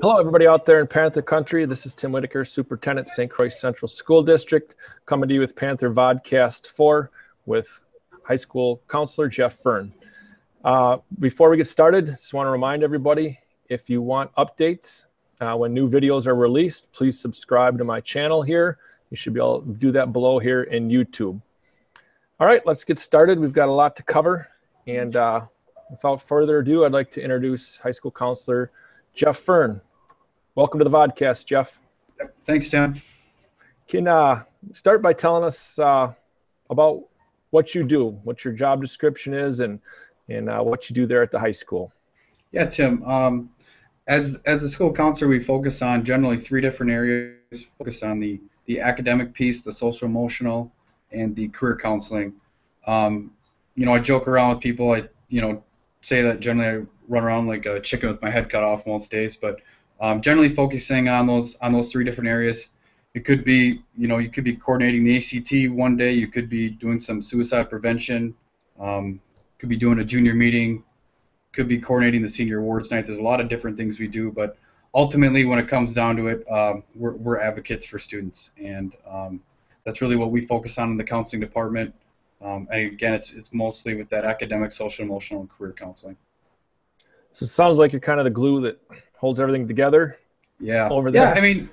Hello, everybody out there in Panther Country. This is Tim Whitaker, Superintendent, St. Croix Central School District, coming to you with Panther Vodcast 4 with high school counselor Jeff Fern. Before we get started, just want to remind everybody, if you want updates when new videos are released, please subscribe to my channel here. You should be able to do that below here in YouTube. All right, let's get started. We've got a lot to cover. And without further ado, I'd like to introduce high school counselor Jeff Fern. Welcome to the vodcast, Jeff. Thanks, Tim. Can start by telling us about what you do, what your job description is, and what you do there at the high school. Yeah, Tim. As a school counselor, we focus on generally three different areas. Focus on the academic piece, the social emotional, and the career counseling. I joke around with people. I say that generally I run around like a chicken with my head cut off most days, but generally focusing on those three different areas. It could be, you could be coordinating the ACT one day. You could be doing some suicide prevention. Could be doing a junior meeting. Could be coordinating the senior awards night. There's a lot of different things we do, but ultimately, when it comes down to it, we're advocates for students, and that's really what we focus on in the counseling department. And again, it's mostly with that academic, social, emotional, and career counseling. So it sounds like you're kind of the glue that holds everything together. Yeah. Over there. Yeah. I mean,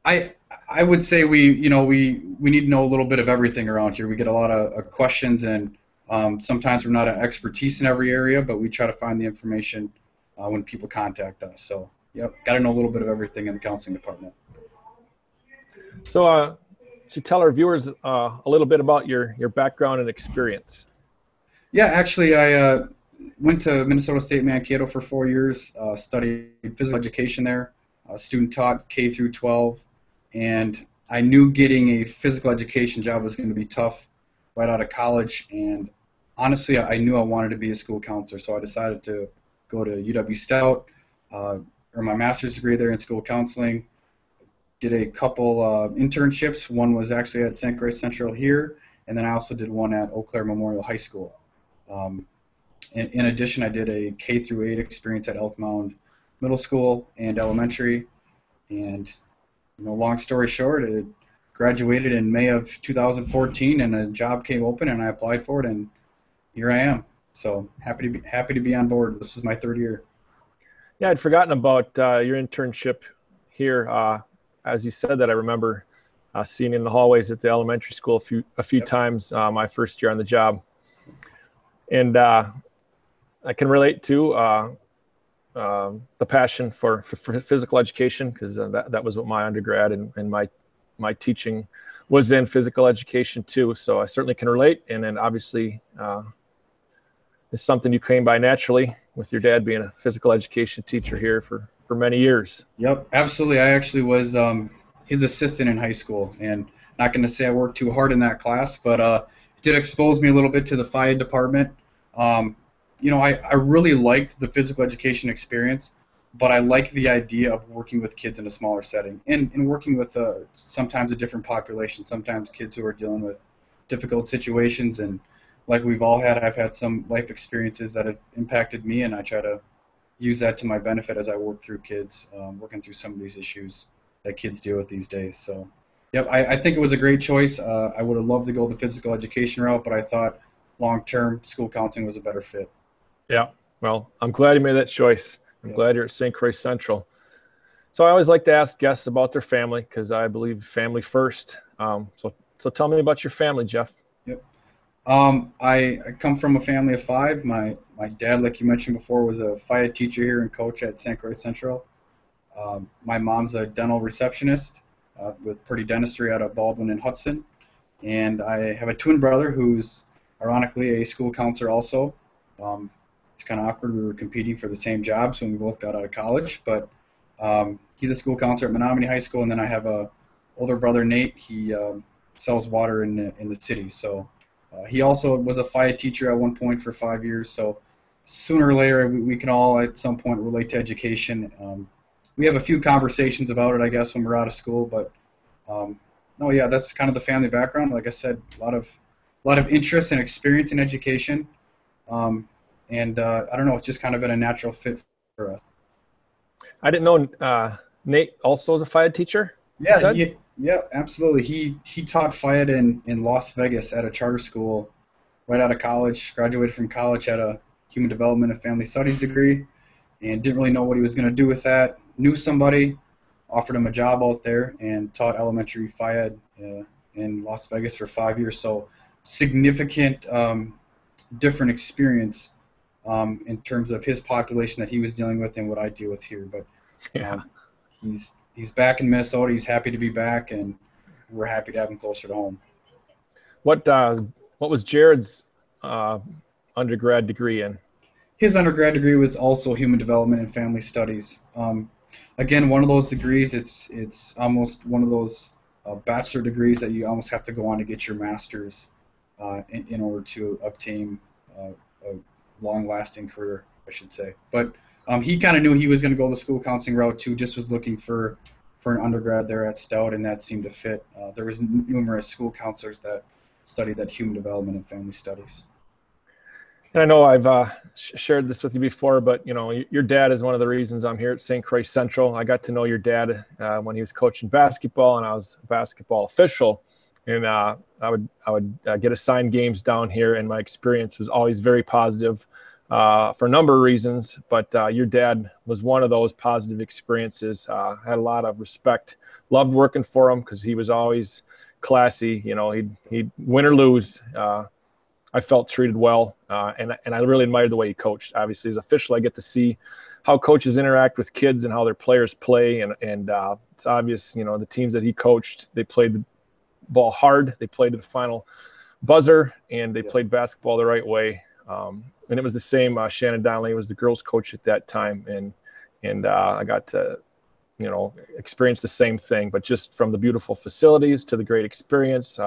I would say we need to know a little bit of everything around here. We get a lot of questions, and sometimes we're not an expertise in every area, but we try to find the information when people contact us. So, yep, got to know a little bit of everything in the counseling department. So, to tell our viewers a little bit about your background and experience. Yeah, actually, I went to Minnesota State Mankato for 4 years, studied physical education there, student taught K through 12, and I knew getting a physical education job was going to be tough right out of college, and honestly, I knew I wanted to be a school counselor, so I decided to go to UW Stout, earn my master's degree there in school counseling, did a couple internships. One was actually at St. Croix Central here, and then I also did one at Eau Claire Memorial High School. In addition, I did a K through 8 experience at Elk Mound Middle School and Elementary, and long story short, I graduated in May of 2014, and a job came open, and I applied for it, and here I am. So happy to be on board. This is my third year. Yeah, I'd forgotten about your internship here. As you said that, I remember seeing in the hallways at the elementary school a few times my first year on the job, and I can relate to the passion for physical education, because that was what my undergrad and my teaching was in physical education too. So I certainly can relate, and then obviously it's something you came by naturally with your dad being a physical education teacher here for many years. Yep, absolutely. I actually was his assistant in high school, and not going to say I worked too hard in that class, but it did expose me a little bit to the phy ed department. I really liked the physical education experience, but I liked the idea of working with kids in a smaller setting and working with sometimes a different population, sometimes kids who are dealing with difficult situations. And like we've all had, I've had some life experiences that have impacted me, and I try to use that to my benefit as I work through kids, working through some of these issues that kids deal with these days. So, yep, I think it was a great choice. I would have loved to go the physical education route, but I thought long-term school counseling was a better fit. Yeah, well, I'm glad you made that choice. I'm glad you're at St. Croix Central. So I always like to ask guests about their family, because I believe family first. So tell me about your family, Jeff. Yep. I come from a family of 5. My dad, like you mentioned before, was a phy ed teacher here and coach at St. Croix Central. My mom's a dental receptionist with Purdy Dentistry out of Baldwin and Hudson. And I have a twin brother who's ironically a school counselor also. It's kind of awkward. We were competing for the same jobs when we both got out of college, but he's a school counselor at Menominee High School, and then I have a older brother, Nate. He sells water in the city, so he also was a phy ed teacher at one point for 5 years. So sooner or later, we can all at some point relate to education. We have a few conversations about it, I guess, when we're out of school, but no, yeah, that's kind of the family background. Like I said, a lot of interest and experience in education. And I don't know, it's just kind of been a natural fit for us. I didn't know Nate also was a FIAD teacher. You Yeah, said? yeah, absolutely. He taught FIAD in Las Vegas at a charter school right out of college. Graduated from college, had a human development and family studies degree, and didn't really know what he was going to do with that. Knew somebody, offered him a job out there, and taught elementary FIAD in Las Vegas for 5 years. So significant, different experience in terms of his population that he was dealing with and what I deal with here. But Yeah. um, he's back in Minnesota. He's happy to be back, and we're happy to have him closer to home. What was Jared's undergrad degree in? His undergrad degree was also human development and family studies. Again, one of those degrees. It's almost one of those bachelor degrees that you almost have to go on to get your master's in order to obtain a long-lasting career, I should say. But he kind of knew he was going to go the school counseling route too. Just was looking for an undergrad there at Stout, and that seemed to fit. There was numerous school counselors that studied that human development and family studies. And I know I've shared this with you before, but you know, your dad is one of the reasons I'm here at St. Croix Central. I got to know your dad when he was coaching basketball, and I was a basketball official. And I would get assigned games down here, and my experience was always very positive for a number of reasons. But your dad was one of those positive experiences. I had a lot of respect, loved working for him because he was always classy. You know, he'd win or lose. I felt treated well, and I really admired the way he coached. Obviously, as an official, I get to see how coaches interact with kids and how their players play, and it's obvious, you know, the teams that he coached, they played the ball hard, they played to the final buzzer, and they played basketball the right way. And it was the same. Shannon Donnelly was the girls' coach at that time, and I got to, you know, experience the same thing, but just from the beautiful facilities to the great experience,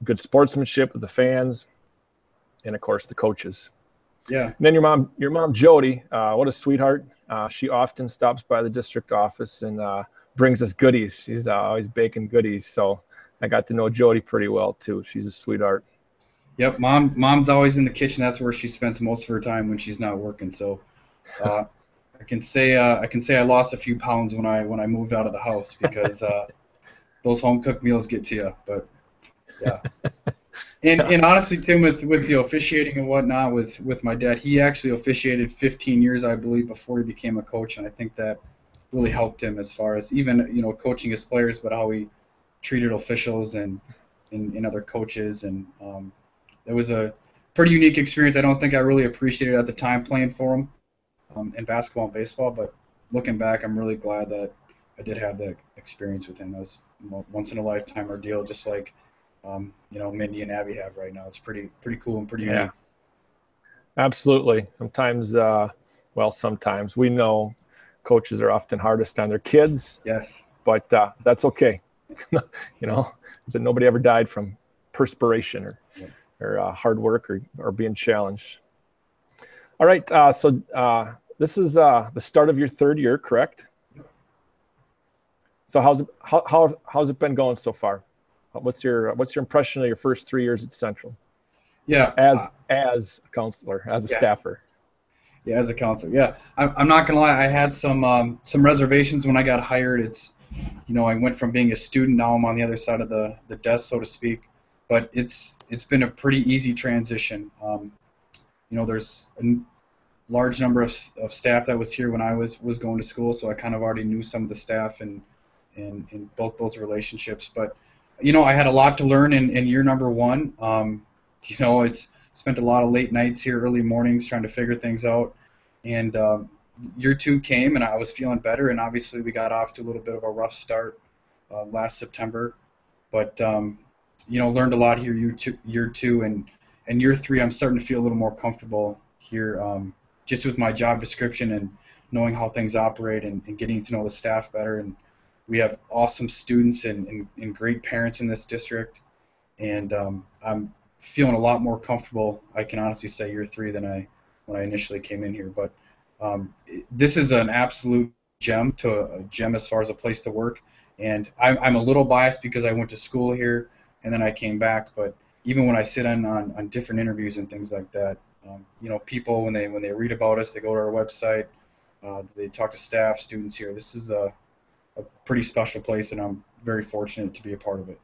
good sportsmanship with the fans, and of course the coaches. Yeah. And then your mom Jody, what a sweetheart. She often stops by the district office and brings us goodies. She's always baking goodies. So I got to know Jody pretty well too. She's a sweetheart. Yep, mom's always in the kitchen. That's where she spends most of her time when she's not working. So I can say I lost a few pounds when I moved out of the house because those home cooked meals get to you. But yeah. And honestly, Tim, with the officiating and whatnot, with my dad, he actually officiated 15 years, I believe, before he became a coach, and I think that really helped him as far as even, you know, coaching his players, but how he treated officials and other coaches, and it was a pretty unique experience. I don't think I really appreciated it at the time playing for him in basketball and baseball, but looking back, I'm really glad that I did have that experience with him. It was a once in a lifetime ordeal, just like you know, Mindy and Abby have right now. It's pretty cool and pretty unique. Absolutely. Sometimes, sometimes we know coaches are often hardest on their kids. Yes. But that's okay. You know, that nobody ever died from perspiration or hard work or being challenged. All right. So this is the start of your third year, correct? So how's it been going so far? What's your impression of your first 3 years at Central? Yeah. As a counselor, as a staffer. Yeah, as a counselor. Yeah, I'm not gonna lie. I had some reservations when I got hired. It's, you know, I went from being a student, now I'm on the other side of the desk, so to speak. But it's been a pretty easy transition. You know, there's a large number of staff that was here when I was going to school, so I kind of already knew some of the staff and built those relationships. But you know, I had a lot to learn in year number one. You know, it's spent a lot of late nights here, early mornings, trying to figure things out. And year two came, and I was feeling better. And obviously, we got off to a little bit of a rough start last September. But you know, learned a lot here year two, and year three, I'm starting to feel a little more comfortable here, just with my job description and knowing how things operate and getting to know the staff better. And we have awesome students and great parents in this district, and I'm feeling a lot more comfortable, I can honestly say, year three than when I initially came in here. But this is an absolute gem as far as a place to work, and I'm a little biased because I went to school here and then I came back. But even when I sit on different interviews and things like that, you know, people when they read about us, they go to our website. They talk to staff, students here. This is a pretty special place, and I'm very fortunate to be a part of it.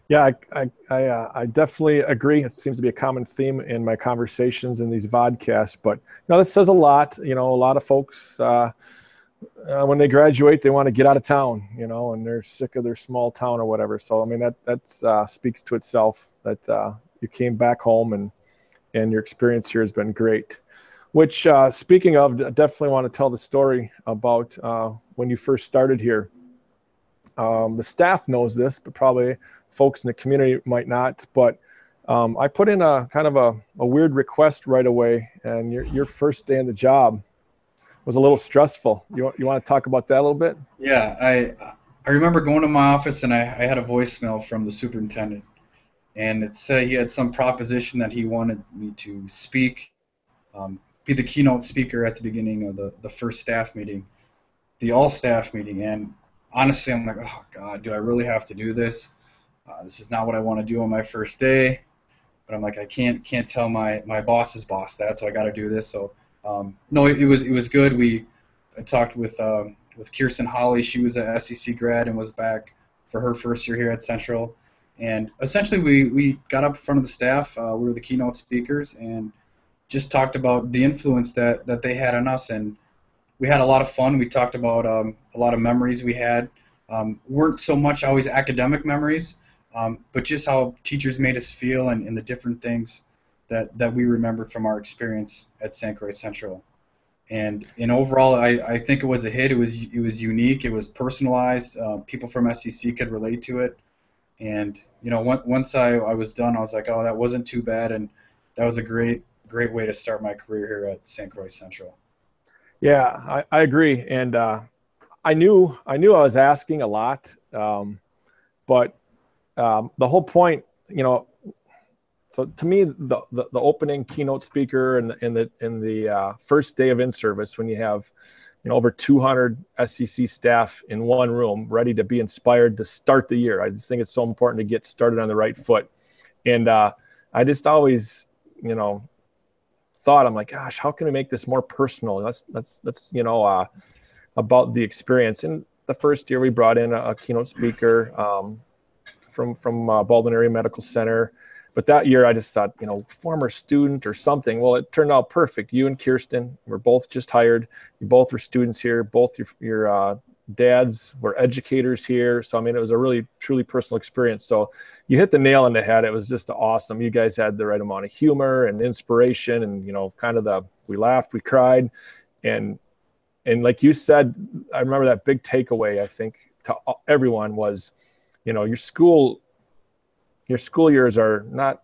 Yeah, I definitely agree. It seems to be a common theme in my conversations in these vodcasts. But this says a lot. A lot of folks when they graduate, they want to get out of town. And they're sick of their small town or whatever. So I mean that speaks to itself that you came back home and your experience here has been great. Which speaking of, I definitely want to tell the story about when you first started here. The staff knows this, but probably folks in the community might not. But I put in a kind of a weird request right away, and your first day on the job was a little stressful. You want to talk about that a little bit? Yeah, I remember going to my office, and I had a voicemail from the superintendent, and it said he had some proposition that he wanted me to speak, be the keynote speaker at the beginning of the first staff meeting, the all-staff meeting. And honestly, I'm like, oh God, do I really have to do this? This is not what I want to do on my first day. But I'm like, I can't tell my boss's boss that, so I got to do this. So no, it was good. I talked with Kirsten Holly. She was a SEC grad and was back for her first year here at Central. And essentially, we got up in front of the staff. We were the keynote speakers and just talked about the influence that they had on us. And we had a lot of fun. We talked about a lot of memories we had. Weren't so much always academic memories, but just how teachers made us feel and the different things that we remembered from our experience at St. Croix Central. And overall, I think it was a hit. It was unique. It was personalized. People from SEC could relate to it. And once I was done, I was like, oh, that wasn't too bad, and that was a great way to start my career here at St. Croix Central. Yeah, I agree, and I knew I was asking a lot, but the whole point, so to me, the opening keynote speaker in the first day of in-service, when you have over 200 SEC staff in one room ready to be inspired to start the year, I just think it's so important to get started on the right foot. And I just always thought, I'm like, gosh, how can we make this more personal? That's about the experience. In the first year, we brought in a keynote speaker from Baldwin Area Medical Center. But that year, I just thought, former student or something. Well, it turned out perfect. You and Kirsten were both just hired. You both were students here. Both your dads were educators here. So, I mean, it was a really, truly personal experience. So you hit the nail on the head. It was just awesome. You guys had the right amount of humor and inspiration and, kind of we laughed, we cried. And like you said, I remember that big takeaway, I think, to everyone was, your school years are not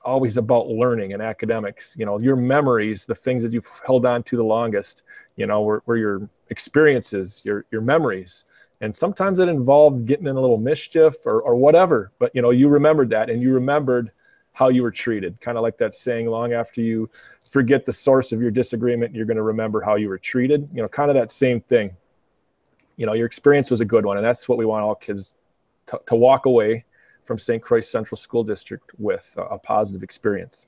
always about learning and academics. Your memories, the things that you've held on to the longest, were your experiences, your memories. And sometimes it involved getting in a little mischief or whatever. But, you remembered that, and you remembered how you were treated. Kind of like that saying, long after you forget the source of your disagreement, you're going to remember how you were treated. Kind of that same thing. Your experience was a good one. And that's what we want all kids to walk away from St. Croix Central School District with a positive experience.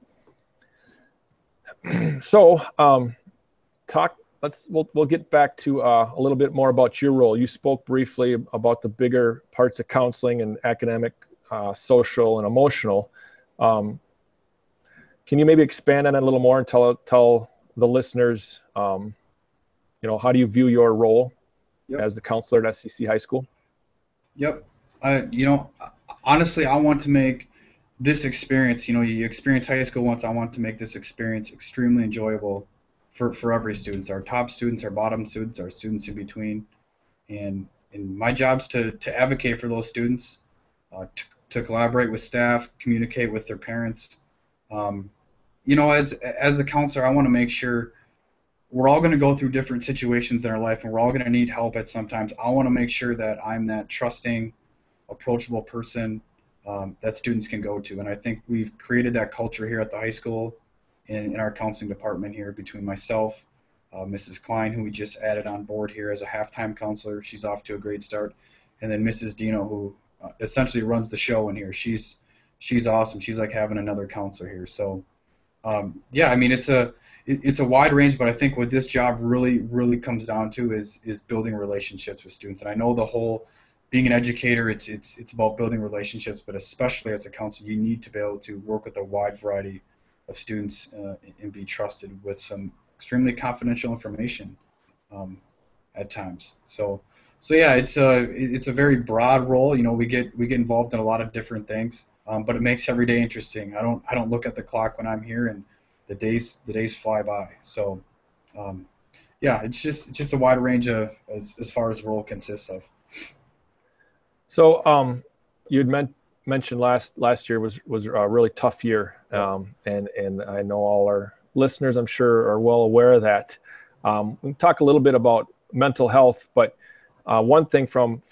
So we'll get back to a little bit more about your role. You spoke briefly about the bigger parts of counseling and academic, social, and emotional. Can you maybe expand on that a little more and tell the listeners, how do you view your role as the counselor at SCC High School? Yep. Honestly, I want to make this experience, you experience high school once, I want to make this experience extremely enjoyable for every student, our top students, our bottom students, our students in between. And my job's to advocate for those students, to collaborate with staff, communicate with their parents. As a counselor, I want to make sure we're all going to go through different situations in our life, and we're all going to need help at some times. I want to make sure that I'm that trusting, approachable person that students can go to. And I think we've created that culture here at the high school in our counseling department here between myself, Mrs. Klein, who we just added on board here as a halftime counselor. She's off to a great start. And then Mrs. Dino, who essentially runs the show in here. She's awesome. She's like having another counselor here. So, it's it's a wide range, but I think what this job really comes down to is building relationships with students. And I know the whole being an educator, it's about building relationships, but especially as a counselor, you need to be able to work with a wide variety of students and be trusted with some extremely confidential information at times. So yeah, it's a very broad role. You know, we get involved in a lot of different things, but it makes every day interesting. I don't look at the clock when I'm here, and the days fly by. So yeah, it's just a wide range of as far as the role consists of. So you'd mentioned last year was a really tough year, and I know all our listeners, I'm sure, are well aware of that. We can talk a little bit about mental health, but one thing from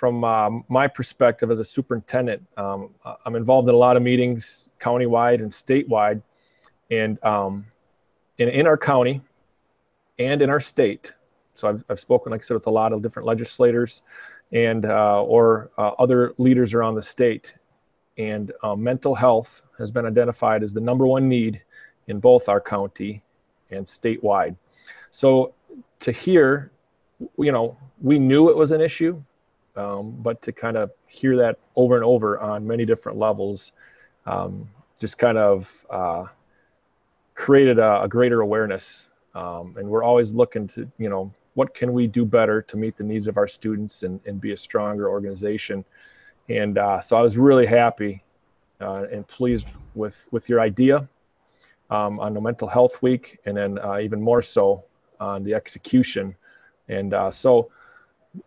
my perspective as a superintendent, I'm involved in a lot of meetings countywide and statewide, and in our county and in our state. So I've spoken, like I said, with a lot of different legislators and or other leaders around the state. And mental health has been identified as the #1 need in both our county and statewide. So to hear, you know, we knew it was an issue, but to kind of hear that over and over on many different levels just kind of created a greater awareness. And we're always looking to, you know, what can we do better to meet the needs of our students and be a stronger organization. And so I was really happy and pleased with your idea on the Mental Health Week, and then even more so on the execution. And so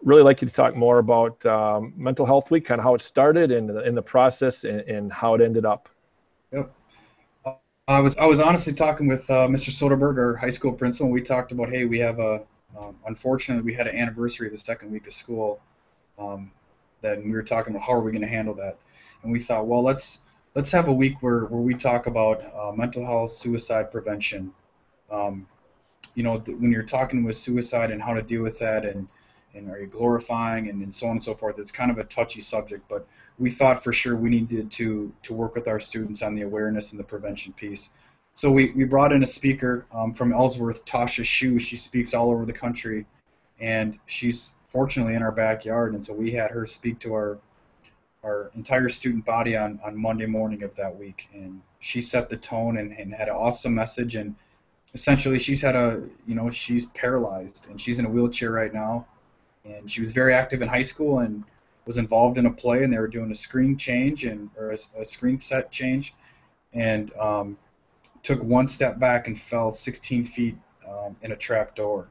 really like you to talk more about Mental Health Week, kind of how it started and in the process and how it ended up. Yep. I was honestly talking with Mr. Soderberg, our high school principal, and we talked about, hey, we have unfortunately, we had an anniversary the second week of school. Then we were talking about how are we going to handle that, and we thought, well, let's have a week where we talk about mental health, suicide prevention. You know, when you're talking with suicide and how to deal with that, and are you glorifying and so on and so forth, it's kind of a touchy subject, but we thought for sure we needed to work with our students on the awareness and the prevention piece. So we brought in a speaker from Ellsworth, Tasha Shu. She speaks all over the country, and she's fortunately in our backyard, and so we had her speak to our entire student body on Monday morning of that week, and she set the tone and had an awesome message. And essentially she's paralyzed, and she's in a wheelchair right now, and she was very active in high school and was involved in a play, and they were doing a screen change or a screen set change, and took one step back and fell 16 feet in a trap door,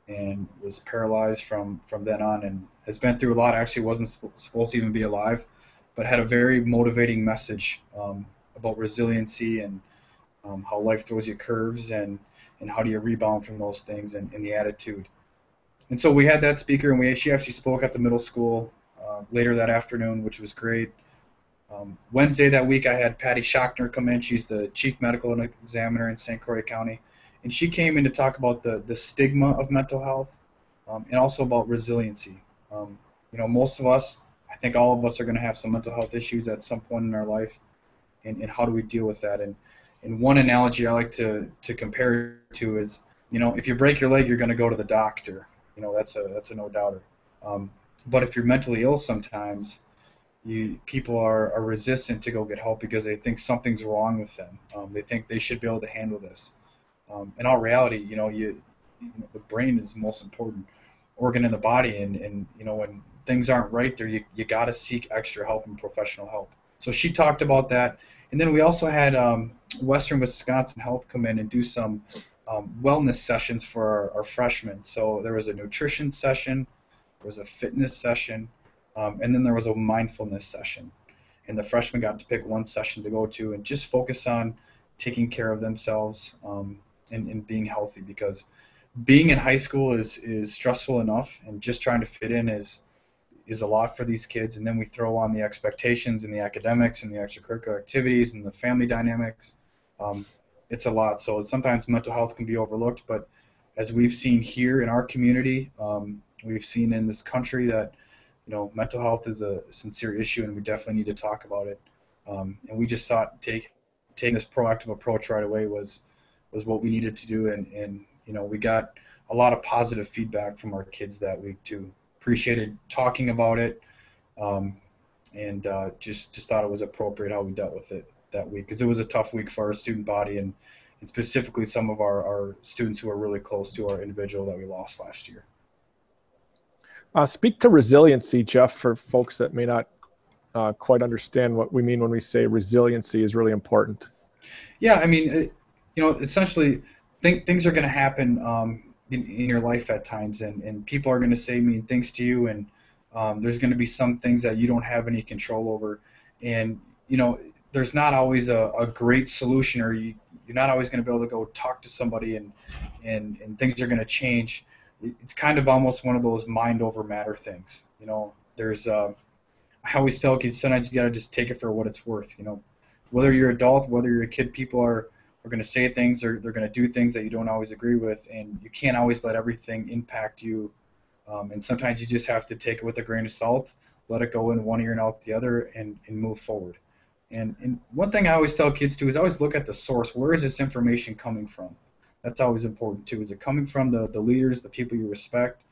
and was paralyzed from then on, and has been through a lot. Actually wasn't supposed to even be alive, but had a very motivating message about resiliency and how life throws you curves, and how do you rebound from those things, and the attitude. And so we had that speaker, and she actually spoke at the middle school later that afternoon, which was great. Wednesday that week, I had Patty Schochner come in. She's the chief medical examiner in St. Croix County, and she came in to talk about the stigma of mental health, and also about resiliency. You know, most of us, I think all of us, are going to have some mental health issues at some point in our life, and how do we deal with that? And one analogy I like to compare it to is, you know, if you break your leg, you're going to go to the doctor. You know, that's a no-doubter. But if you're mentally ill, sometimes people are resistant to go get help because they think something's wrong with them. They think they should be able to handle this. In all reality, you know, the brain is the most important organ in the body, and you know, when things aren't right there, you got to seek extra help and professional help. So she talked about that, and then we also had Western Wisconsin Health come in and do some wellness sessions for our freshmen. So there was a nutrition session, there was a fitness session, and then there was a mindfulness session. And the freshmen got to pick one session to go to and just focus on taking care of themselves and being healthy, because being in high school is stressful enough, and just trying to fit in is a lot for these kids. And then we throw on the expectations and the academics and the extracurricular activities and the family dynamics. It's a lot. So sometimes mental health can be overlooked, but as we've seen here in our community, we've seen in this country that, you know, mental health is a sincere issue, and we definitely need to talk about it. And we just thought taking this proactive approach right away was was what we needed to do, and you know, we got a lot of positive feedback from our kids that week too. Appreciated talking about it, and just thought it was appropriate how we dealt with it that week, because it was a tough week for our student body, and specifically some of our students who are really close to our individual that we lost last year. Speak to resiliency, Jeff, for folks that may not quite understand what we mean when we say resiliency is really important. Yeah, I mean, you know, essentially, things are going to happen in your life at times, and people are going to say mean things to you, and there's going to be some things that you don't have any control over, and you know, there's not always a great solution, or you're not always going to be able to go talk to somebody and things are going to change. It's kind of almost one of those mind over matter things. You know, there's I always tell kids, sometimes you got to just take it for what it's worth. You know, whether you're adult, whether you're a kid, people are going to say things, or they're going to do things that you don't always agree with, and you can't always let everything impact you. And sometimes you just have to take it with a grain of salt, let it go in one ear and out the other, and move forward. And one thing I always tell kids too is always look at the source. Where is this information coming from? That's always important too. Is it coming from the leaders, the people you respect,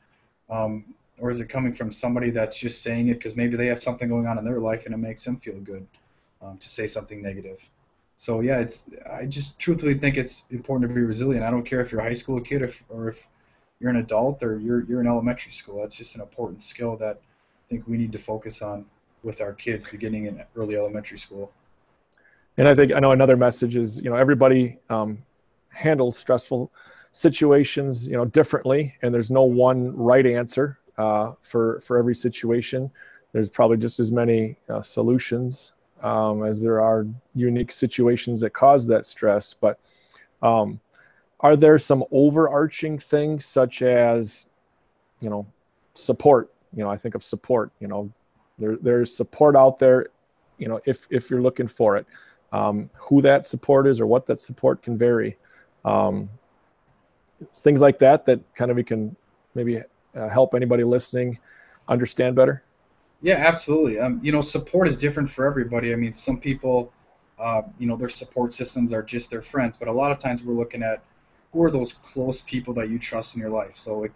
or is it coming from somebody that's just saying it because maybe they have something going on in their life and it makes them feel good to say something negative? So yeah, I just truthfully think it's important to be resilient. I don't care if you're a high school kid or if you're an adult or you're in elementary school. That's just an important skill that I think we need to focus on with our kids beginning in early elementary school. And I know another message is, you know, everybody handles stressful situations, you know, differently, and there's no one right answer for every situation. There's probably just as many solutions as there are unique situations that cause that stress. But are there some overarching things such as, you know, support? You know, I think of support. You know, there's support out there, you know, if you're looking for it. Who that support is or what that support can vary. Things like that kind of we can maybe help anybody listening understand better. Yeah, absolutely. You know, support is different for everybody. I mean, some people, you know, their support systems are just their friends, but a lot of times we're looking at who are those close people that you trust in your life. So it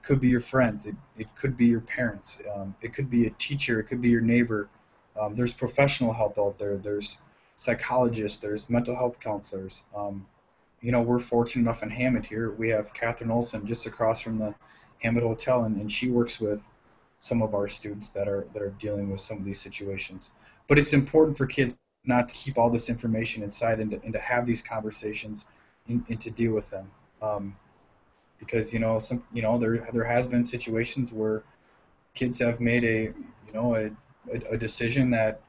could be your friends, it could be your parents, it could be a teacher, it could be your neighbor. There's professional help out there. There's psychologists, there's mental health counselors. You know, we're fortunate enough in Hammond here. We have Catherine Olson just across from the Hammond Hotel, and she works with some of our students that are dealing with some of these situations. But it's important for kids not to keep all this information inside and to have these conversations and to deal with them. Because there has been situations where kids have made a decision that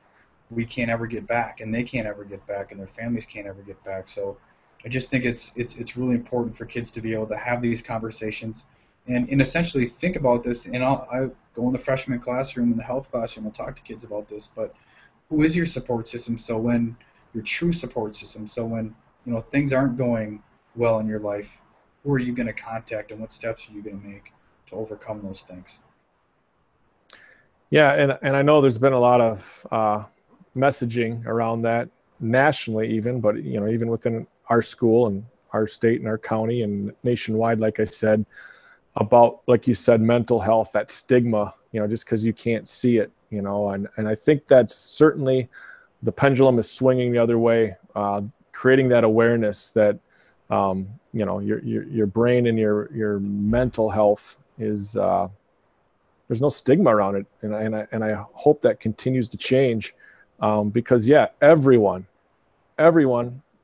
we can't ever get back, and they can't ever get back, and their families can't ever get back. So I just think it's really important for kids to be able to have these conversations and essentially think about this. And I go in the freshman classroom, in the health classroom, and talk to kids about this. But who is your support system? So when your true support system, so when things aren't going well in your life, who are you going to contact, and what steps are you going to make to overcome those things? Yeah, and I know there's been a lot of messaging around that nationally, even, but even within our school and our state and our county and nationwide, like I said, about, like you said, mental health, that stigma, just because you can't see it, and I think that's certainly the pendulum is swinging the other way, creating that awareness that your brain and your mental health is there's no stigma around it, and I hope that continues to change, because everyone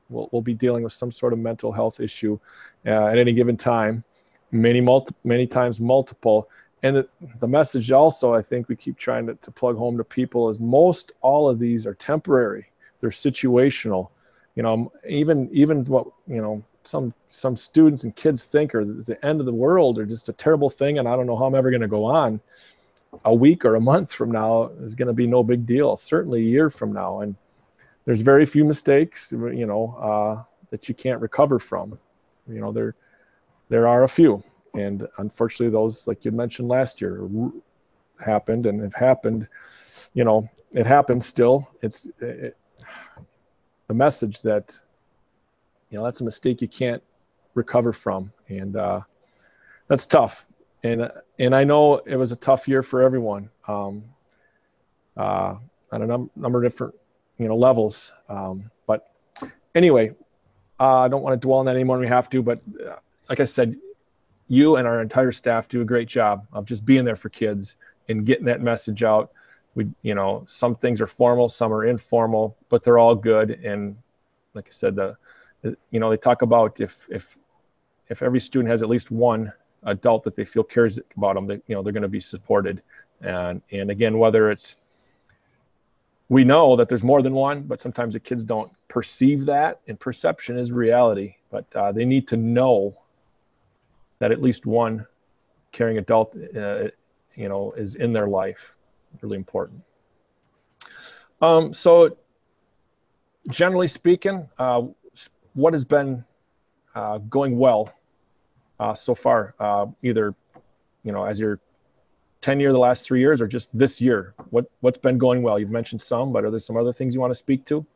will be dealing with some sort of mental health issue at any given time, many times multiple. And the message also, I think we keep trying to plug home to people, is most all of these are temporary. They're situational. Even what some students and kids think is the end of the world or just a terrible thing, and I don't know how I'm ever going to go on. A week or a month from now is going to be no big deal. Certainly a year from now, and there's very few mistakes, that you can't recover from. There are a few, and unfortunately, those, like you mentioned last year, happened and have happened. It happens still. It's the message that that's a mistake you can't recover from, and that's tough. And I know it was a tough year for everyone, on a number of different levels. But anyway, I don't want to dwell on that anymore than we have to. But like I said, you and our entire staff do a great job of just being there for kids and getting that message out. Some things are formal, some are informal, but they're all good. And like I said, they talk about if every student has at least one adult that they feel cares about them, they're going to be supported. And again, whether it's, we know that there's more than one, but sometimes the kids don't perceive that, and perception is reality. But they need to know that at least one caring adult, is in their life. Really important. So generally speaking, what has been going well so far, either, as your tenure the last 3 years or just this year? What's been going well? You've mentioned some, but are there some other things you want to speak to?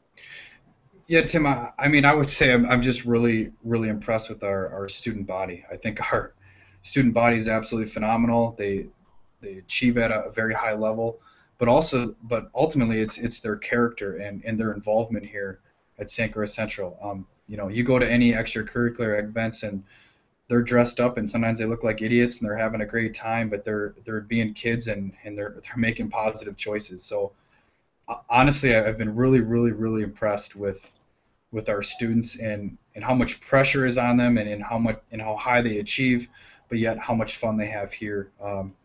Yeah, Tim, I mean, I would say I'm just really, really impressed with our student body. I think our student body is absolutely phenomenal. They achieve at a very high level, but ultimately it's their character and their involvement here at St. Croix Central. You go to any extracurricular events and they're dressed up and sometimes they look like idiots and they're having a great time, but they're being kids and they're making positive choices. So honestly, I've been really, really, really impressed with our students and how much pressure is on them and how high they achieve, but yet how much fun they have here,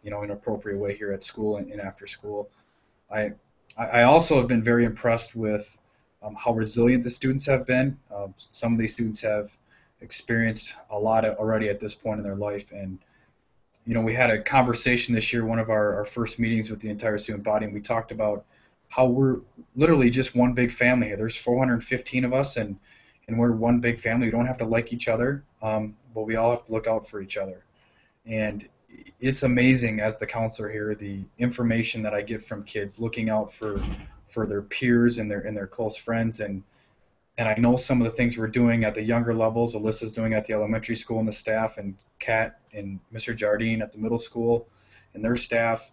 in an appropriate way here at school and after school. I also have been very impressed with how resilient the students have been. Some of these students have experienced a lot already at this point in their life, and we had a conversation this year, one of our first meetings with the entire student body, and we talked about how we're literally just one big family here. There's 415 of us, and we're one big family. We don't have to like each other, but we all have to look out for each other. And it's amazing as the counselor here, the information that I get from kids looking out for their peers and their close friends, and I know some of the things we're doing at the younger levels, Alyssa's doing at the elementary school and the staff, and Kat and Mr. Jardine at the middle school and their staff.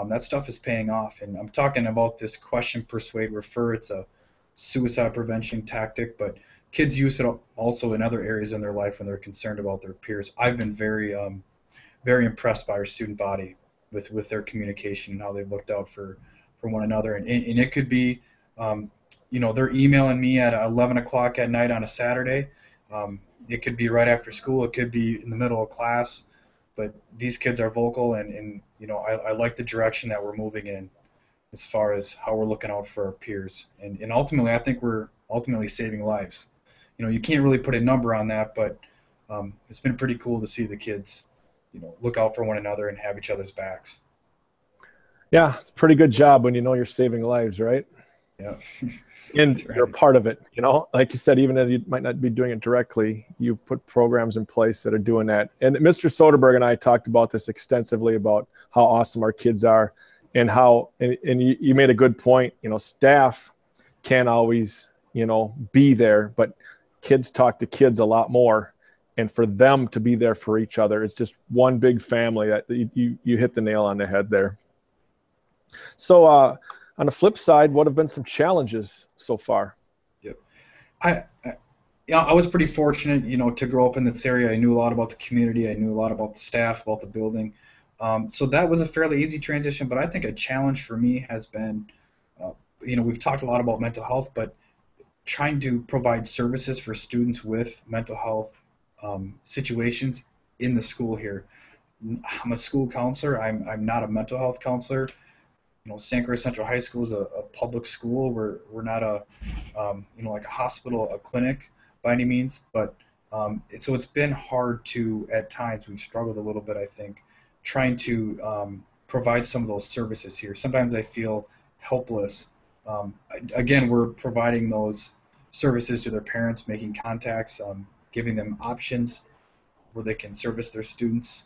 That stuff is paying off. And I'm talking about this question, persuade, refer. It's a suicide prevention tactic, but kids use it also in other areas in their life when they're concerned about their peers. I've been very, very impressed by our student body with their communication and how they've looked out for one another. And it could be, they're emailing me at 11 o'clock at night on a Saturday. It could be right after school. It could be in the middle of class. But these kids are vocal, and I like the direction that we're moving in as far as how we're looking out for our peers. And ultimately, I think we're ultimately saving lives. You can't really put a number on that, but it's been pretty cool to see the kids, look out for one another and have each other's backs. Yeah, it's a pretty good job when you're saving lives, right? Yeah. And Right. you're a part of it, like you said, even if you might not be doing it directly, you've put programs in place that are doing that. And Mr. Soderberg and I talked about this extensively, about how awesome our kids are, and how, and you made a good point, staff can't always, be there, but kids talk to kids a lot more. And for them to be there for each other, it's just one big family. That you hit the nail on the head there. So, on the flip side, what have been some challenges so far? Yep. I was pretty fortunate, to grow up in this area. I knew a lot about the community. I knew a lot about the staff, about the building. So that was a fairly easy transition. But I think a challenge for me has been, we've talked a lot about mental health, but trying to provide services for students with mental health situations in the school here. I'm a school counselor. I'm not a mental health counselor. St. Croix Central High School is a public school. We're not a like a hospital, a clinic by any means, but so it's been hard to, at times we've struggled a little bit, I think, trying to provide some of those services here. Sometimes I feel helpless. Again, we're providing those services to their parents, making contacts, giving them options where they can service their students,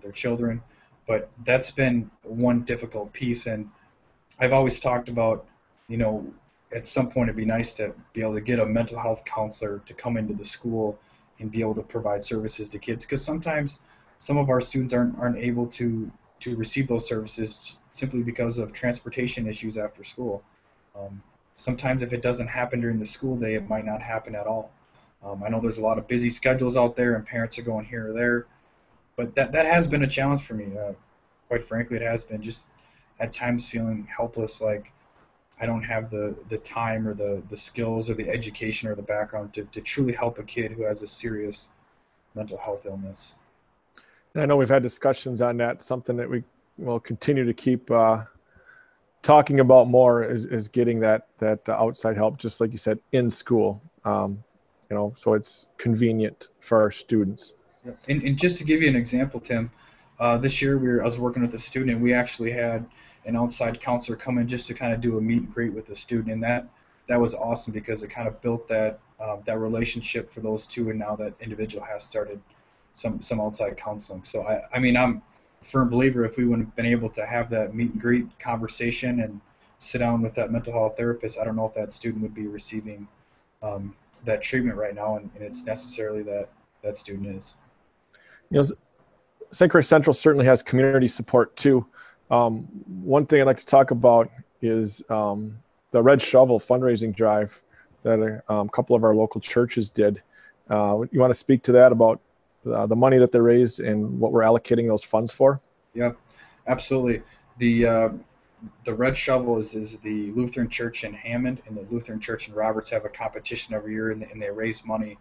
their children. But that's been one difficult piece, and I've always talked about, at some point it'd be nice to be able to get a mental health counselor to come into the school and be able to provide services to kids, because sometimes some of our students aren't able to receive those services simply because of transportation issues after school. Um, Sometimes if it doesn't happen during the school day, it might not happen at all. I know there's a lot of busy schedules out there, and parents are going here or there, but that has been a challenge for me. Quite frankly, it has been just at times feeling helpless, like I don't have the time or the skills or the education or the background to truly help a kid who has a serious mental health illness. And I know we've had discussions on that. Something that we will continue to keep talking about more is getting that outside help, just like you said, in school. So it's convenient for our students. And just to give you an example, Tim, this year I was working with a student, and we actually had an outside counselor come in just to kind of do a meet and greet with the student, and that was awesome because it kind of built that relationship for those two, and now that individual has started some outside counseling. So I mean, I'm a firm believer if we wouldn't have been able to have that meet and greet conversation and sit down with that mental health therapist, I don't know if that student would be receiving that treatment right now, and it's necessarily that student is. St. Croix Central certainly has community support too. One thing I'd like to talk about is the Red Shovel fundraising drive that a couple of our local churches did. You want to speak to that about the money that they raised and what we're allocating those funds for? Yeah, absolutely. The Red Shovel is the Lutheran Church in Hammond and the Lutheran Church in Roberts have a competition every year, and they raise money,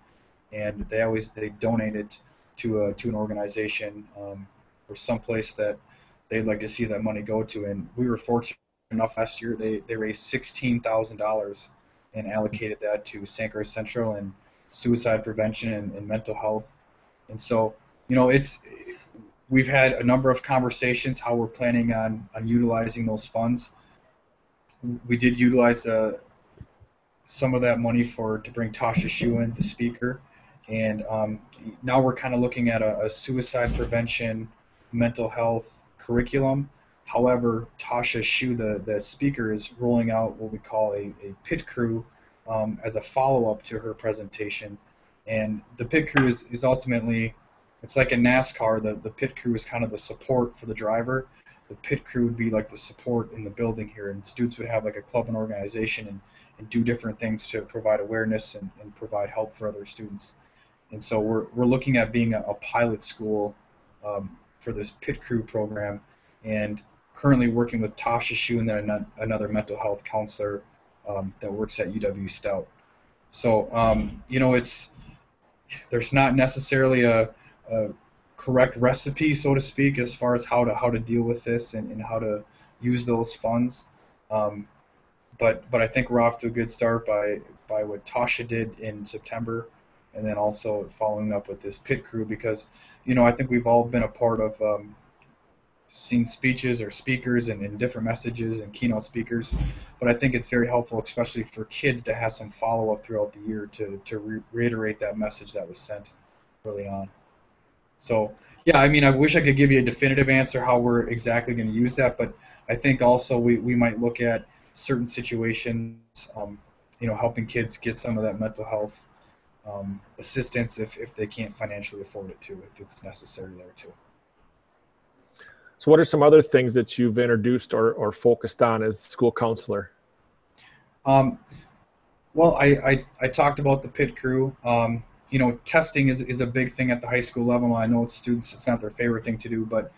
and they donate it to an organization or someplace that they'd like to see that money go to. And we were fortunate enough last year they raised $16,000 and allocated that to St. Croix Central and suicide prevention and mental health. And so, we've had a number of conversations how we're planning on utilizing those funds. We did utilize some of that money to bring Tasha Shu in, the speaker, and now we're kind of looking at a suicide prevention, mental health curriculum. However, Tasha Shu, the speaker, is rolling out what we call a pit crew as a follow-up to her presentation. And the pit crew is ultimately, it's like a NASCAR. The pit crew is kind of the support for the driver. The pit crew would be like the support in the building here, and students would have like a club and organization and do different things to provide awareness and provide help for other students. And so we're looking at being a pilot school for this pit crew program, and currently working with Tasha Shu and then another mental health counselor that works at UW Stout. So there's not necessarily a correct recipe, so to speak, as far as how to deal with this and how to use those funds. But I think we're off to a good start by what Tasha did in September, and then also following up with this pit crew, because I think we've all been a part of seeing speeches or speakers and different messages and keynote speakers, but I think it's very helpful, especially for kids, to have some follow-up throughout the year to reiterate that message that was sent early on. So yeah, I mean, I wish I could give you a definitive answer how we're exactly going to use that, but I think also we might look at certain situations, helping kids get some of that mental health assistance if they can't financially afford it too, if it's necessary there too. So what are some other things that you've introduced or focused on as school counselor? Well, I talked about the pit crew. Testing is a big thing at the high school level. I know it's not their favorite thing to do, but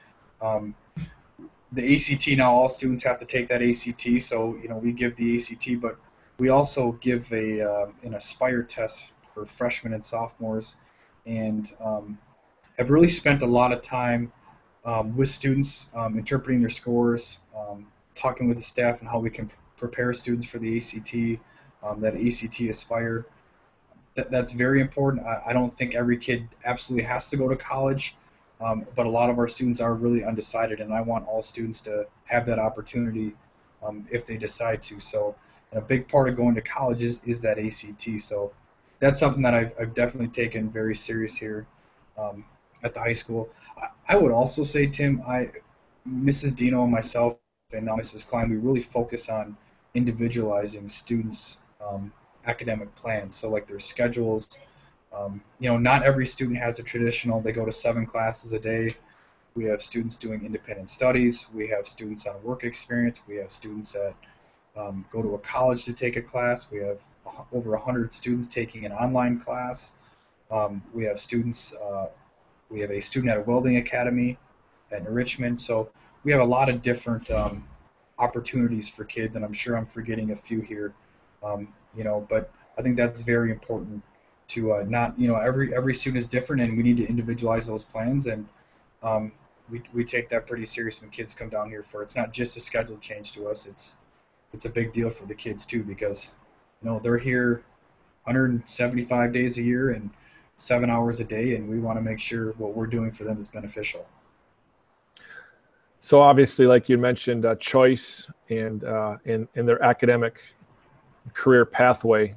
the ACT, now all students have to take that ACT, so we give the ACT, but we also give an Aspire test for freshmen and sophomores, and have really spent a lot of time with students, interpreting their scores, talking with the staff and how we can prepare students for the ACT, that ACT Aspire. That's very important. I don't think every kid absolutely has to go to college, but a lot of our students are really undecided, and I want all students to have that opportunity if they decide to. So a big part of going to college is that ACT. So that's something that I've definitely taken very serious here at the high school. I would also say, Tim, Mrs. Dino and myself and now Mrs. Klein, we really focus on individualizing students' academic plans. So like their schedules. Not every student has a traditional, they go to 7 classes a day. We have students doing independent studies. We have students on work experience. We have students that go to a college to take a class. We have over 100 students taking an online class. We have students, we have a student at a welding academy at Richmond. So we have a lot of different opportunities for kids, and I'm sure I'm forgetting a few here. But I think that's very important to not, every student is different, and we need to individualize those plans. And we take that pretty serious when kids come down here for. It's not just a schedule change to us. It's a big deal for the kids too, because they're here 175 days a year and 7 hours a day, and we want to make sure what we're doing for them is beneficial. So obviously, like you mentioned, choice and in their academic career pathway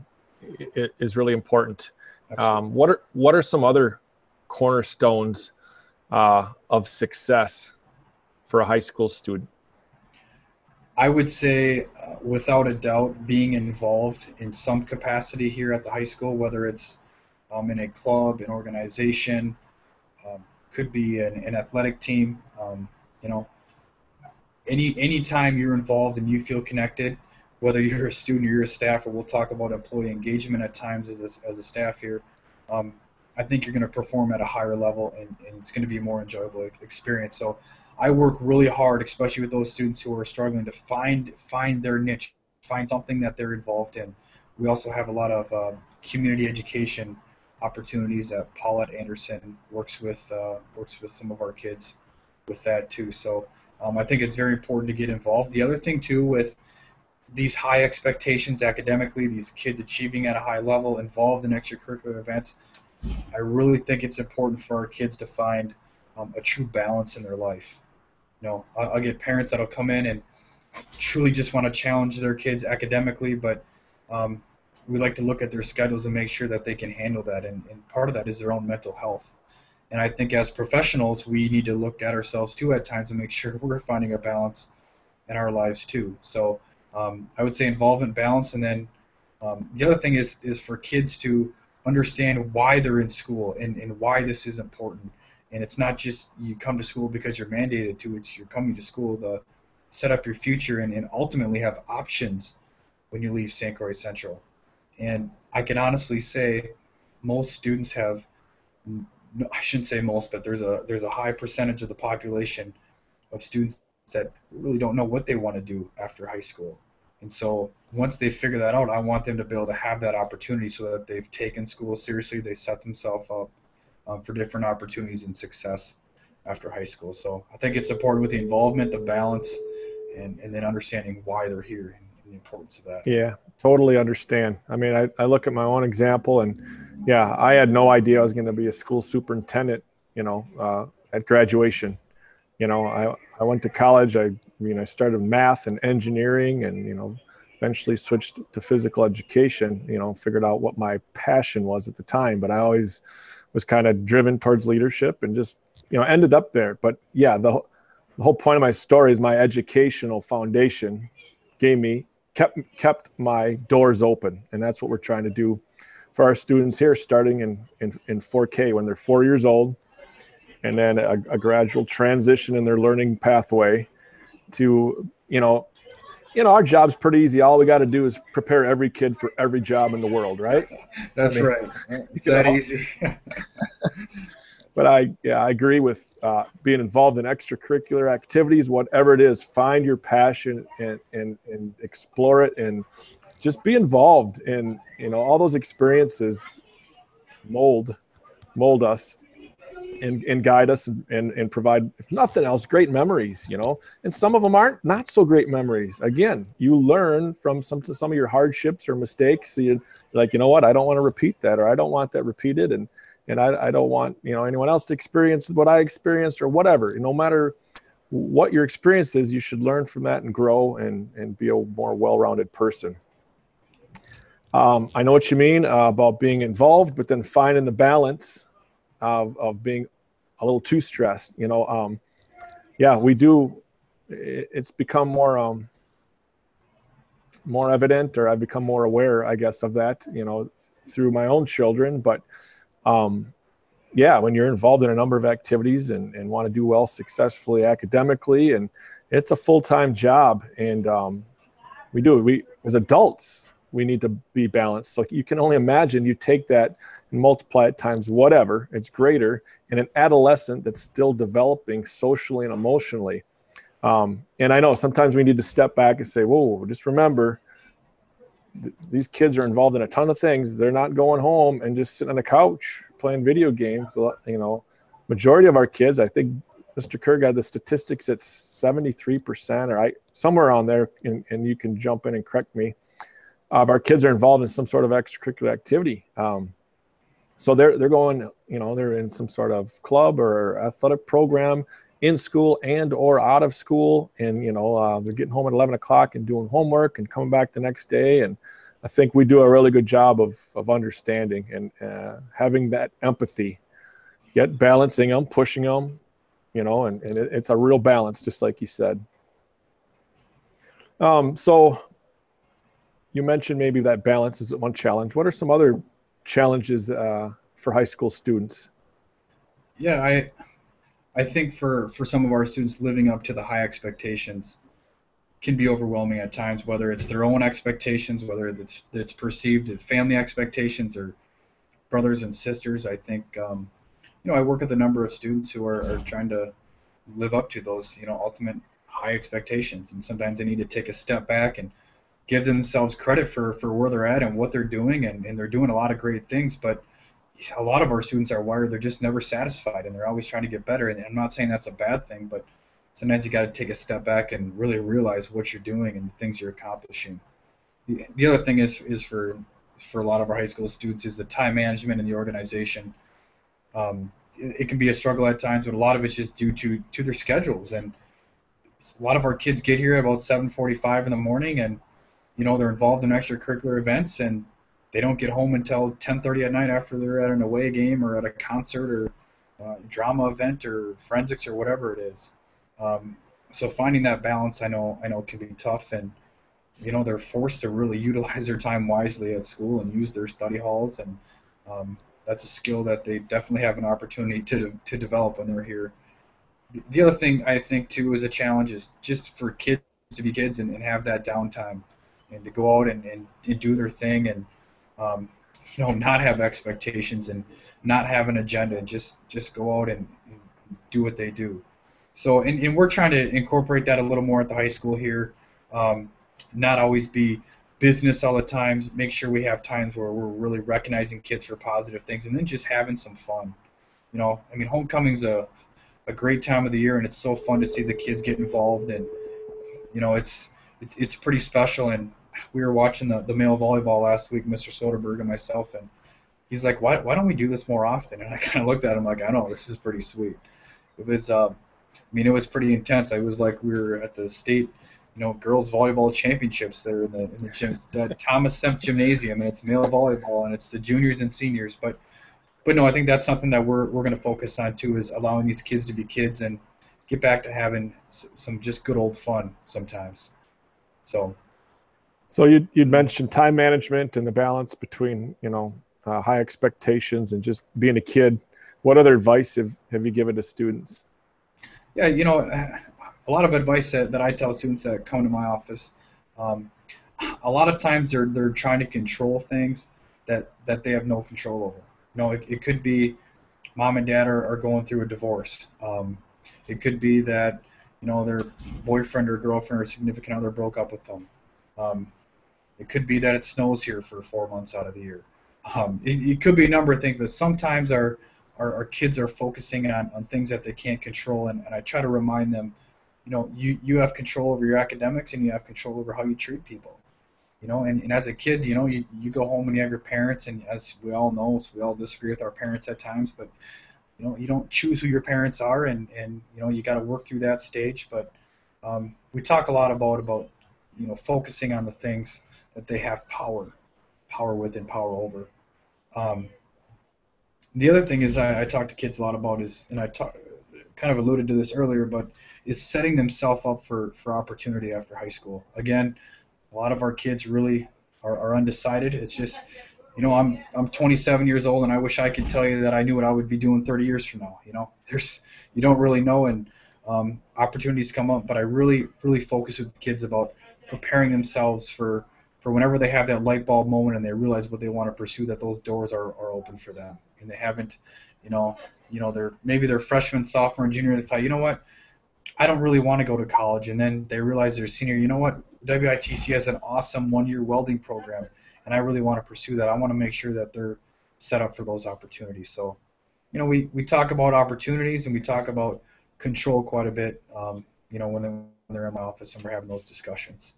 is really important. What are some other cornerstones of success for a high school student? I would say, without a doubt, being involved in some capacity here at the high school, whether it's in a club, an organization, could be an athletic team. Any time you're involved and you feel connected, whether you're a student or you're a staff, or we'll talk about employee engagement at times as a staff here, I think you're going to perform at a higher level, and it's going to be a more enjoyable experience. So I work really hard, especially with those students who are struggling to find their niche, find something that they're involved in. We also have a lot of community education opportunities that Paulette Anderson works with some of our kids with that too. So I think it's very important to get involved. The other thing too, with these high expectations academically, these kids achieving at a high level, involved in extracurricular events, I really think it's important for our kids to find a true balance in their life. I'll get parents that'll come in and truly just want to challenge their kids academically, but we like to look at their schedules and make sure that they can handle that, and part of that is their own mental health. And I think as professionals, we need to look at ourselves too at times and make sure we're finding a balance in our lives too. So I would say involvement, balance, and then the other thing is for kids to understand why they're in school and why this is important. And it's not just you come to school because you're mandated to. It's you're coming to school to set up your future and ultimately have options when you leave St. Croix Central. And I can honestly say most students have, I shouldn't say most, but there's a high percentage of the population of students that really don't know what they want to do after high school. And so once they figure that out, I want them to be able to have that opportunity so that they've taken school seriously, they set themselves up for different opportunities and success after high school. So I think it's important with the involvement, the balance, and then understanding why they're here and the importance of that. Yeah, totally understand. I mean, I look at my own example, and yeah, I had no idea I was going to be a school superintendent, at graduation. I went to college. I started math and engineering, and eventually switched to physical education. Figured out what my passion was at the time, but I always was kind of driven towards leadership, and just ended up there. But yeah, the whole point of my story is my educational foundation kept my doors open, and that's what we're trying to do for our students here, starting in 4K when they're 4 years old. And then a gradual transition in their learning pathway to, our job's pretty easy. All we got to do is prepare every kid for every job in the world, right? That's right. It's that easy. But I agree with being involved in extracurricular activities, whatever it is. Find your passion and explore it, and just be involved. And all those experiences mold us. And guide us and provide, if nothing else, great memories, and some of them aren't not so great memories. Again, you learn from some of your hardships or mistakes. You're like, what, I don't want to repeat that, or I don't want that repeated, and I don't want anyone else to experience what I experienced, or whatever. No matter what your experience is, you should learn from that and grow and be a more well-rounded person. I know what you mean about being involved, but then finding the balance of being a little too stressed. Yeah, we do. It's become more more evident, or I've become more aware, I guess, of that, through my own children. But yeah, when you're involved in a number of activities and want to do well successfully academically, and it's a full-time job, and we as adults, we need to be balanced. So you can only imagine, you take that and multiply it times whatever, it's greater in an adolescent that's still developing socially and emotionally. And I know sometimes we need to step back and say, whoa, just remember, these kids are involved in a ton of things. They're not going home and just sitting on the couch playing video games. Majority of our kids, I think Mr. Kerr got the statistics at 73%, or somewhere around there, and you can jump in and correct me, of our kids are involved in some sort of extracurricular activity. So they're going, they're in some sort of club or athletic program in school and or out of school, and they're getting home at 11 o'clock and doing homework and coming back the next day. And I think we do a really good job of understanding and having that empathy, yet balancing them, pushing them, and it's a real balance, just like you said. So you mentioned maybe that balance is one challenge. What are some other challenges for high school students? Yeah, I think for some of our students, living up to the high expectations can be overwhelming at times, whether it's their own expectations, whether it's perceived as family expectations or brothers and sisters. I think, I work with a number of students who are trying to live up to those, ultimate high expectations. And sometimes they need to take a step back and give themselves credit for where they're at and what they're doing. And they're doing a lot of great things, but a lot of our students are wired, they're just never satisfied, and they're always trying to get better. And I'm not saying that's a bad thing, but sometimes you got to take a step back and really realize what you're doing and the things you're accomplishing. The other thing is for a lot of our high school students is the time management and the organization. It can be a struggle at times, but a lot of it's just due to their schedules. And a lot of our kids get here about 7:45 in the morning, and they're involved in extracurricular events, and they don't get home until 10:30 at night after they're at an away game or at a concert or drama event or forensics or whatever it is. So finding that balance, I know can be tough, and they're forced to really utilize their time wisely at school and use their study halls, and that's a skill that they definitely have an opportunity to develop when they're here. The other thing I think too is a challenge is just for kids to be kids and have that downtime and to go out and do their thing and not have expectations and not have an agenda and just go out and do what they do. So, and we're trying to incorporate that a little more at the high school here. Not always be business all the time. Make sure we have times where we're really recognizing kids for positive things, and then just having some fun. Homecoming's a great time of the year, and it's so fun to see the kids get involved, and it's pretty special. And we were watching the male volleyball last week, Mr. Soderberg and myself, and he's like, why don't we do this more often? And I kind of looked at him like, I know, this is pretty sweet. It was, it was pretty intense. I was like, we were at the state, girls volleyball championships there in the gym, the Thomas Semp Gymnasium, and it's male volleyball, and it's the juniors and seniors. But no, I think that's something that we're going to focus on too, is allowing these kids to be kids and get back to having some just good old fun sometimes. So you'd mentioned time management and the balance between high expectations and just being a kid. What other advice have you given to students? Yeah, a lot of advice that I tell students that come to my office. A lot of times they're trying to control things that they have no control over. It could be mom and dad are going through a divorce. It could be that their boyfriend or girlfriend or significant other broke up with them. It could be that it snows here for 4 months out of the year. It could be a number of things, but sometimes our kids are focusing on things that they can't control, and I try to remind them, you have control over your academics and you have control over how you treat people. And as a kid, you go home and you have your parents, and as we all know, we all disagree with our parents at times, but you don't choose who your parents are, and you got to work through that stage. But we talk a lot about focusing on the things that they have power with and power over. The other thing is I talk to kids a lot about is, and I kind of alluded to this earlier, but is setting themselves up for opportunity after high school. Again, A lot of our kids really are undecided. It's just, I'm 27 years old, and I wish I could tell you that I knew what I would be doing 30 years from now. You don't really know, and opportunities come up. But I really focus with kids about preparing themselves for whenever they have that light bulb moment and they realize what they want to pursue, that those doors are open for them, and they haven't, you know, they're freshman, sophomore, and junior. They thought, you know what, I don't really want to go to college, and then they realize they're senior. You know what, WITC has an awesome one-year welding program, and I really want to pursue that. I want to make sure that they're set up for those opportunities. So, we talk about opportunities and we talk about control quite a bit. When they're in my office and we're having those discussions.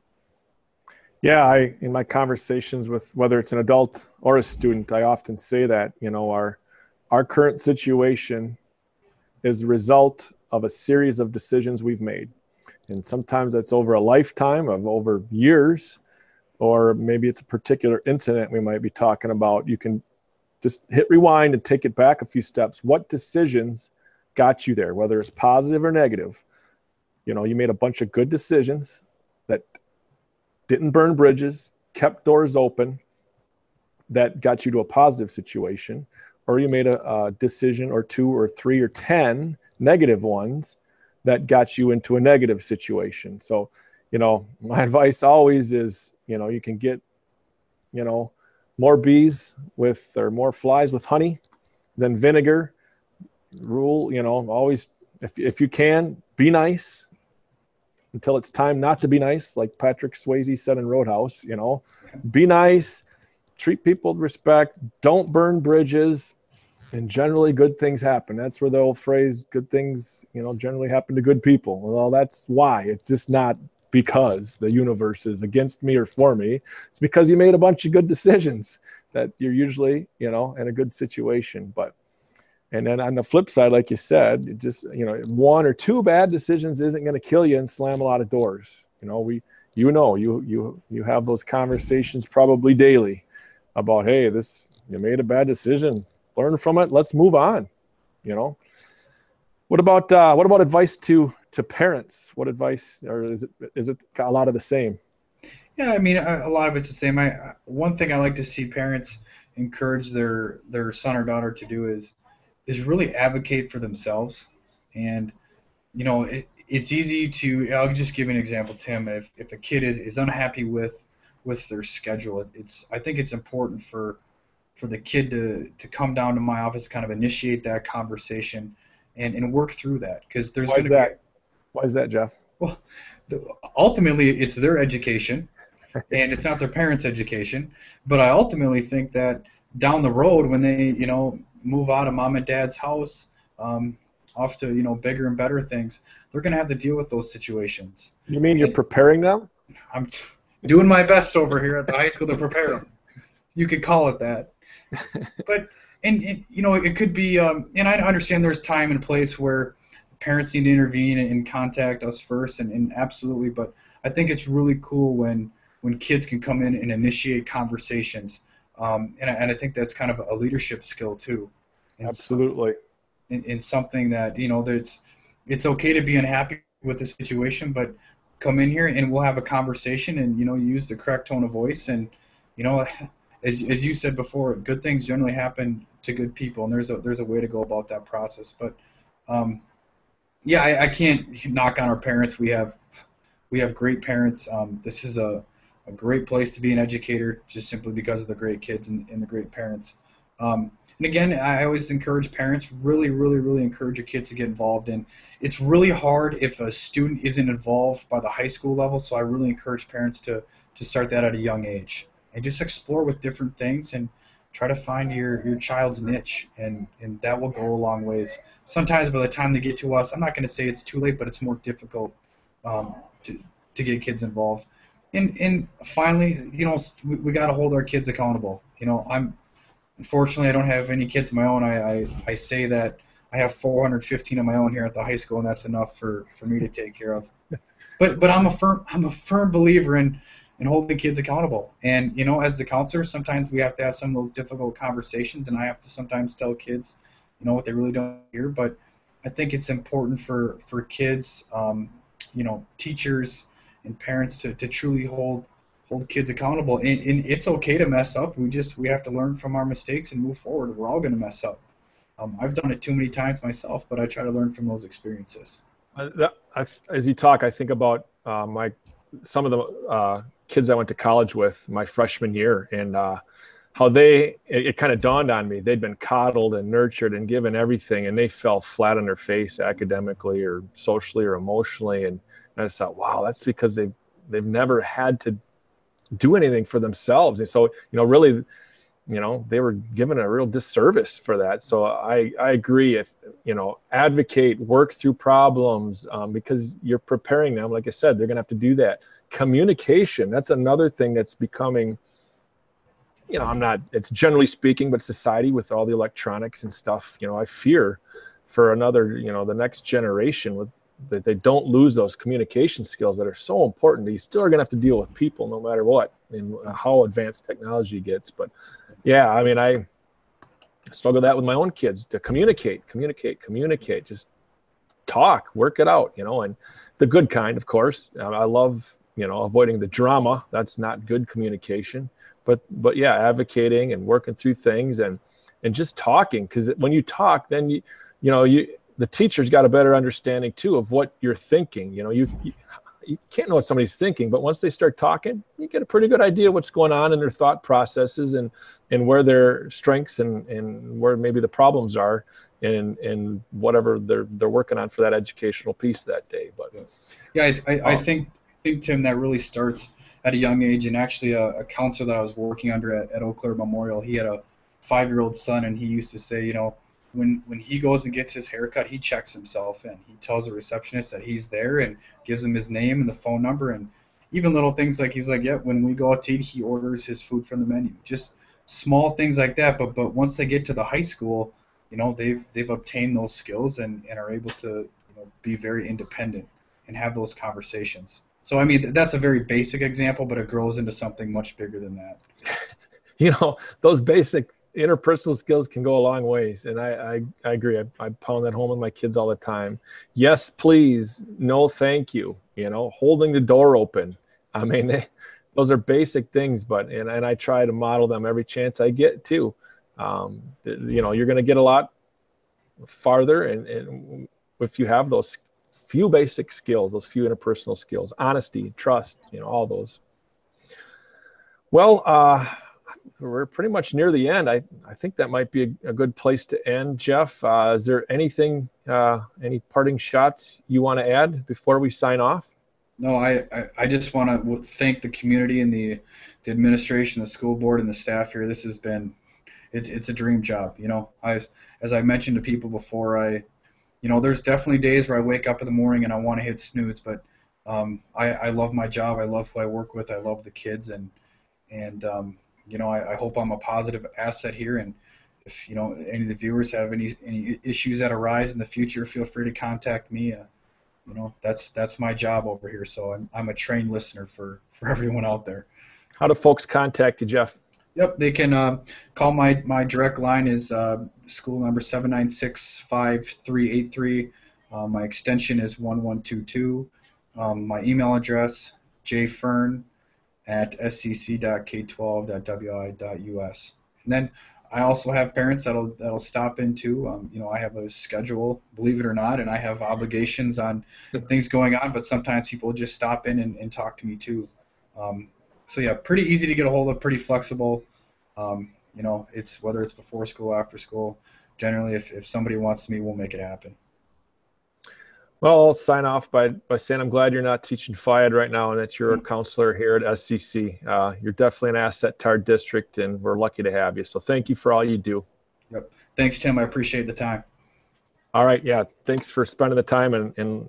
Yeah, in my conversations with whether it's an adult or a student, I often say that, our current situation is a result of a series of decisions we've made. And sometimes that's over a lifetime of over years, or maybe it's a particular incident we might be talking about. You can just hit rewind and take it back a few steps. What decisions got you there, whether it's positive or negative? You made a bunch of good decisions that didn't burn bridges, kept doors open, that got you to a positive situation, or you made a decision or two or three or 10 negative ones that got you into a negative situation. So, my advice always is, you can get, more bees or more flies with honey than vinegar. Rule, always, if you can, be nice until it's time not to be nice, like Patrick Swayze said in Roadhouse. Be nice, treat people with respect, don't burn bridges, and generally good things happen. That's where the old phrase, good things, generally happen to good people. Well, that's why. It's just not because the universe is against me or for me. It's because you made a bunch of good decisions that you're usually, in a good situation. And then on the flip side, like you said, it just, one or two bad decisions isn't going to kill you and slam a lot of doors. You have those conversations probably daily about, hey, you made a bad decision, learn from it, let's move on. What about advice to parents? What advice, or is it a lot of the same? Yeah, I mean, a lot of it's the same. One thing I like to see parents encourage their son or daughter to do is really advocate for themselves. And it's easy to. I'll just give you an example, Tim. If a kid is unhappy with their schedule, I think it's important for the kid to come down to my office, kind of initiate that conversation and work through that, because there's going to be. Why is that, Jeff? Well, ultimately it's their education, and it's not their parents' education. But I ultimately think that down the road, when they move out of mom and dad's house, off to bigger and better things, they're going to have to deal with those situations. You mean you're preparing them? I'm doing my best over here at the high school to prepare them. You could call it that. But and it could be, and I understand there's time and place where parents need to intervene and contact us first, and absolutely. But I think it's really cool when kids can come in and initiate conversations, and I think that's kind of a leadership skill too. And absolutely. In something that it's okay to be unhappy with the situation, but come in here and we'll have a conversation, and use the correct tone of voice, and as you said before, good things generally happen to good people, and there's a way to go about that process. But yeah, I can't knock on our parents. We have great parents. This is a great place to be an educator, just simply because of the great kids and the great parents. And again, I always encourage parents, really encourage your kids to get involved in. It's really hard if a student isn't involved by the high school level, so I really encourage parents to start that at a young age and just explore with different things and try to find your child's niche, and that will go a long ways. Sometimes by the time they get to us, I'm not going to say it's too late, but it's more difficult to get kids involved. And finally, we got to hold our kids accountable. Unfortunately, I don't have any kids of my own. I say that I have 415 of my own here at the high school, and that's enough for me to take care of. But I'm a firm believer in holding kids accountable. And as the counselor, sometimes we have to have some of those difficult conversations, and I have to sometimes tell kids, what they really don't hear. But I think it's important for kids, teachers and parents to truly hold hold kids accountable. And it's okay to mess up. We have to learn from our mistakes and move forward. We're all going to mess up. I've done it too many times myself, but I try to learn from those experiences. As you talk, I think about some of the kids I went to college with my freshman year, and how it kind of dawned on me they'd been coddled and nurtured and given everything, and they fell flat on their face academically or socially or emotionally. And I just thought, wow, that's because they've never had to do anything for themselves. And so, really, they were given a real disservice for that. So I agree. If, advocate, work through problems, because you're preparing them. Like I said, they're going to have to do that. Communication, that's another thing that's becoming, it's generally speaking, but society with all the electronics and stuff, I fear for another, the next generation that they don't lose those communication skills that are so important. You still are going to have to deal with people no matter what and how advanced technology gets. But yeah, I mean, I struggle with that with my own kids, to communicate, just talk, work it out, and the good kind, of course. I love, avoiding the drama. That's not good communication. But yeah, advocating and working through things and just talking, because when you talk, then the teacher's got a better understanding too of what you're thinking. You can't know what somebody's thinking, but once they start talking, you get a pretty good idea what's going on in their thought processes and where their strengths and where maybe the problems are and whatever they're working on for that educational piece that day. But yeah, I think Tim, that really starts at a young age. And actually, a counselor that I was working under at Eau Claire Memorial, he had a 5-year-old son, and he used to say, when he goes and gets his haircut, he checks himself in. He tells the receptionist that he's there and gives him his name and the phone number, and even little things like he's like, yeah, when we go out to eat, he orders his food from the menu. Just small things like that. But once they get to the high school, they've obtained those skills and are able to be very independent and have those conversations. So I mean, that's a very basic example, but it grows into something much bigger than that. Those basic interpersonal skills can go a long ways. And I agree. I pound that home with my kids all the time. Yes, please. No, thank you. Holding the door open. I mean, those are basic things, and I try to model them every chance I get too. You're going to get a lot farther and if you have those few basic skills, those few interpersonal skills, honesty, trust, all those. Well, we're pretty much near the end. I think that might be a good place to end. Jeff, is there anything, any parting shots you want to add before we sign off? No, I just want to thank the community and the administration, the school board, and the staff here. This has been, it's a dream job. As I mentioned to people before, there's definitely days where I wake up in the morning and I want to hit snooze, but I love my job. I love who I work with. I love the kids, and I hope I'm a positive asset here. And if any of the viewers have any issues that arise in the future, feel free to contact me. That's my job over here. So I'm a trained listener for everyone out there. How do folks contact you, Jeff? Yep, they can call my direct line is school number 796-5383. My extension is 1122. My email address, jfern@scc.k12.wi.us. And then I also have parents that'll stop in too. I have a schedule, believe it or not, and I have obligations on things going on, but sometimes people just stop in and talk to me too. So yeah, pretty easy to get a hold of, pretty flexible. It's whether it's before school, after school. Generally, if somebody wants me, we'll make it happen. Well, I'll sign off by saying I'm glad you're not teaching FIAD right now and that you're a counselor here at SCC. You're definitely an asset to our district, and we're lucky to have you. So thank you for all you do. Yep. Thanks, Tim. I appreciate the time. All right. Yeah. Thanks for spending the time and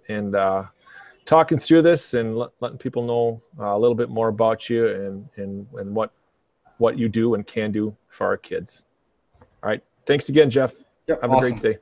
talking through this and letting people know a little bit more about you and what you do and can do for our kids. All right. Thanks again, Jeff. Yep, have awesome. a great day.